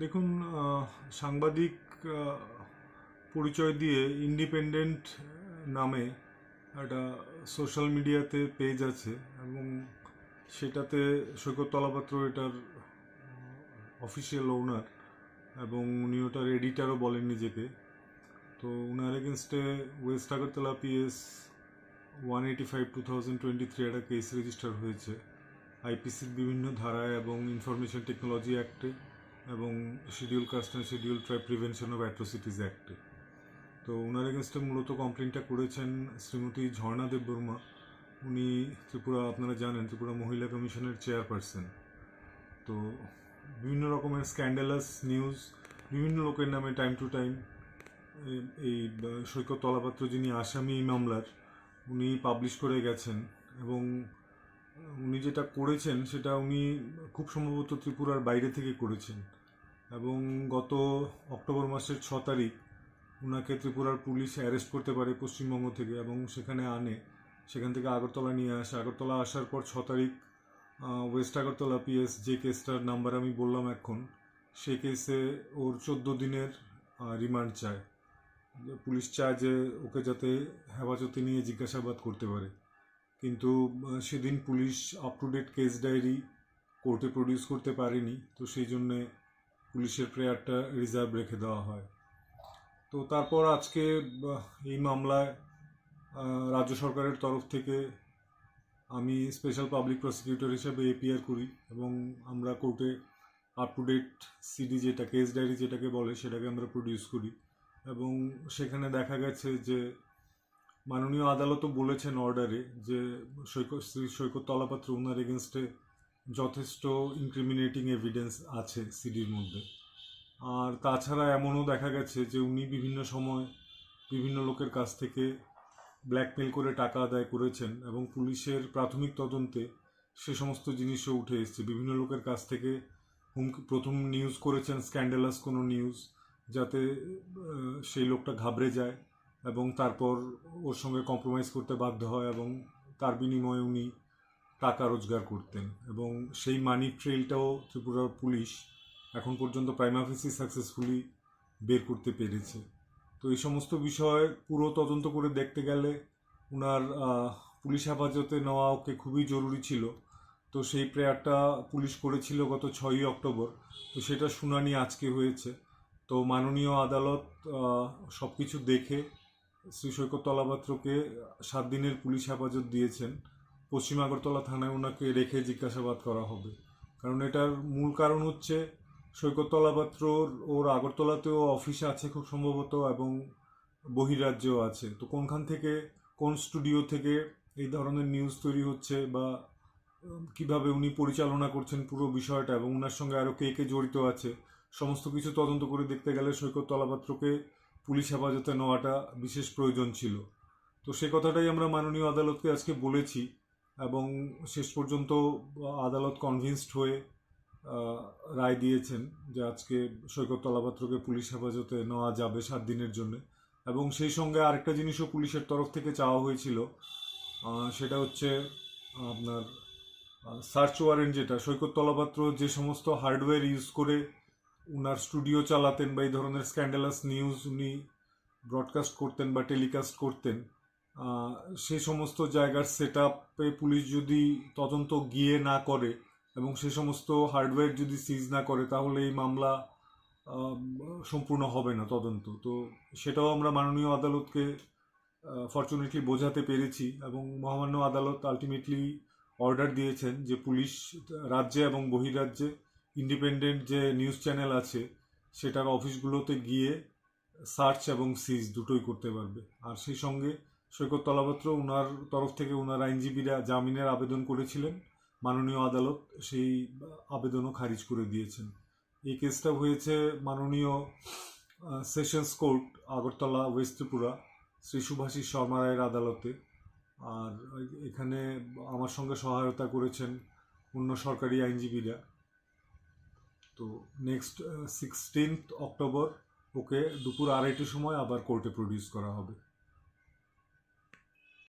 দেখুন, সাংবাদিক পরিচয় দিয়ে ইন্ডিপেন্ডেন্ট নামে একটা সোশ্যাল মিডিয়াতে পেজ আছে এবং সেটাতে সৈকত তলাপাত্র এটার অফিসিয়াল ওনার এবং উনি ওটার এডিটারও বলেন নিজেকে। তো ওনার এগেনস্টে ওয়েস্ট আগরতলা পিএস 185/2023 একটা কেস রেজিস্টার হয়েছে আইপিসির বিভিন্ন ধারায় এবং ইনফরমেশন টেকনোলজি অ্যাক্টে এবং schedule caste and schedule tribe prevention of atrocities অ্যাক্টে। তো ওনার এগেনস্টে মূলত কমপ্লেনটা করেছেন শ্রীমতী ঝর্ণা দেববর্মা। উনি ত্রিপুরা, আপনারা জানেন, ত্রিপুরা মহিলা কমিশনের চেয়ারপারসন। তো বিভিন্ন রকমের স্ক্যান্ডালাস নিউজ বিভিন্ন লোকের নামে টাইম টু টাইম এই সৈকত তলাপাত্র, যিনি আসামি এই মামলার, উনি পাবলিশ করে গেছেন। এবং উনি যেটা করেছেন সেটা উনি খুব সম্ভবত ত্রিপুরার বাইরে থেকে করেছেন। এবং গত অক্টোবর মাসের 6 তারিখ ওনাকে ত্রিপুরার পুলিশ অ্যারেস্ট করতে পারে পশ্চিমবঙ্গ থেকে এবং সেখানে আনে, সেখান থেকে আগরতলা নিয়ে আসে। আগরতলা আসার পর 6 তারিখ ওয়েস্ট আগরতলা পিএস, যে কেসটার নাম্বার আমি বললাম এখন, সেই কেসে ওর 14 দিনের রিমান্ড চায়। পুলিশ চায় যে ওকে যাতে হেফাজতে নিয়ে জিজ্ঞাসাবাদ করতে পারে, কিন্তু সেদিন police up to date case diary কোর্টে প্রডিউস করতে পারেনি। তো সেই জন্যে পুলিশের প্রেয়ারটা রিজার্ভ রেখে দেওয়া হয়। তো তারপর আজকে এই মামলায় রাজ্য সরকারের তরফ থেকে আমি স্পেশাল পাবলিক প্রসিকিউটর হিসেবে এপিআর করি এবং আমরা কোর্টে আপ টু ডেট সিডি, যেটা কেস ডায়েরি যেটাকে বলে, সেটাকে আমরা প্রডিউস করি। এবং সেখানে দেখা গেছে যে মাননীয় আদালতও বলেছেন অর্ডারে যে সৈকত তলাপাত্র, ওনার এগেনস্টে যথেষ্ট ইনক্রিমিনেটিং এভিডেন্স আছে সিডির মধ্যে। আর তাছাড়া এমনও দেখা গেছে যে উনি বিভিন্ন সময় বিভিন্ন লোকের কাছ থেকে ব্ল্যাকমেল করে টাকা আদায় করেছেন এবং পুলিশের প্রাথমিক তদন্তে সে সমস্ত জিনিসও উঠে এসেছে। বিভিন্ন লোকের কাছ থেকে প্রথম নিউজ করেছেন স্ক্যান্ডালাস কোনো নিউজ, যাতে সেই লোকটা ঘাবড়ে যায় এবং তারপর ওর সঙ্গে কম্প্রোমাইজ করতে বাধ্য হয় এবং তার বিনিময়ে উনি টাকা রোজগার করতেন। এবং সেই মানি ট্রেলটাও ত্রিপুরার পুলিশ এখন পর্যন্ত প্রাইমা ফেসি সাকসেসফুলি বের করতে পেরেছে। তো এই সমস্ত বিষয় পুরো তদন্ত করে দেখতে গেলে ওনার পুলিশ হেফাজতে নেওয়া ওকে খুবই জরুরি ছিল। তো সেই প্রেয়ারটা পুলিশ করেছিল গত 6ই অক্টোবর। তো সেটা শুনানি আজকে হয়েছে। তো মাননীয় আদালত সব কিছু দেখে শ্রী সৈকত তলাপাত্রকে 7 দিনের পুলিশ হেফাজত দিয়েছেন। পশ্চিম আগরতলা থানায় ওনাকে রেখে জিজ্ঞাসাবাদ করা হবে। কারণ এটার মূল কারণ হচ্ছে সৈকত তলাপাত্রর ওর আগরতলাতেও অফিস আছে খুব সম্ভবত এবং বহিরাজ্যেও আছে। তো কোনখান থেকে, কোন স্টুডিও থেকে এই ধরনের নিউজ তৈরি হচ্ছে বা কিভাবে উনি পরিচালনা করছেন পুরো বিষয়টা এবং ওনার সঙ্গে আরও কে কে জড়িত আছে, সমস্ত কিছু তদন্ত করে দেখতে গেলে সৈকত তলাপাত্রকে পুলিশ হেফাজতে নেওয়াটা বিশেষ প্রয়োজন ছিল। তো সে কথাটাই আমরা মাননীয় আদালতকে আজকে বলেছি এবং শেষ পর্যন্ত আদালত কনভিন্সড হয়ে রায় দিয়েছেন যে আজকে সৈকত তলাপাত্রকে পুলিশ হেফাজতে নেওয়া যাবে 7 দিনের জন্য। এবং সেই সঙ্গে আরেকটা জিনিসও পুলিশের তরফ থেকে চাওয়া হয়েছিল, সেটা হচ্ছে আপনার সার্চ ওয়ারেন্ট, যেটা সৈকত তলাপাত্র যে সমস্ত হার্ডওয়্যার ইউজ করে উনার স্টুডিও চালাতেন বা এই ধরনের স্ক্যান্ডালাস নিউজ উনি ব্রডকাস্ট করতেন বা টেলিকাস্ট করতেন, সে সমস্ত জায়গার সেট আপে পুলিশ যদি তদন্ত গিয়ে না করে এবং সে সমস্ত হার্ডওয়্যার যদি সিজ না করে, তাহলে এই মামলা সম্পূর্ণ হবে না তদন্ত। তো সেটাও আমরা মাননীয় আদালতকে ফর্চুনেটলি বোঝাতে পেরেছি এবং মহামান্য আদালত আলটিমেটলি অর্ডার দিয়েছেন যে পুলিশ রাজ্যে এবং বহিরাজ্যে ইন্ডিপেন্ডেন্ট যে নিউজ চ্যানেল আছে সেটার অফিসগুলোতে গিয়ে সার্চ এবং সিজ দুটোই করতে পারবে। আর সেই সঙ্গে সৈকত তলাপাত্র ওনার তরফ থেকে ওনার আইনজীবীরা জামিনের আবেদন করেছিলেন, মাননীয় আদালত সেই আবেদনও খারিজ করে দিয়েছেন। এই কেসটা হয়েছে মাননীয় sessions court Agartala west Tripura Shri Subhashis Sharma রায়ের আদালতে। আর এখানে আমার সঙ্গে সহায়তা করেছেন অন্য সরকারি আইনজীবীরা। তো নেক্সট 16 অক্টোবর ওকে দুপুর 2:30টার সময় আবার কোর্টে প্রডিউস করা হবে।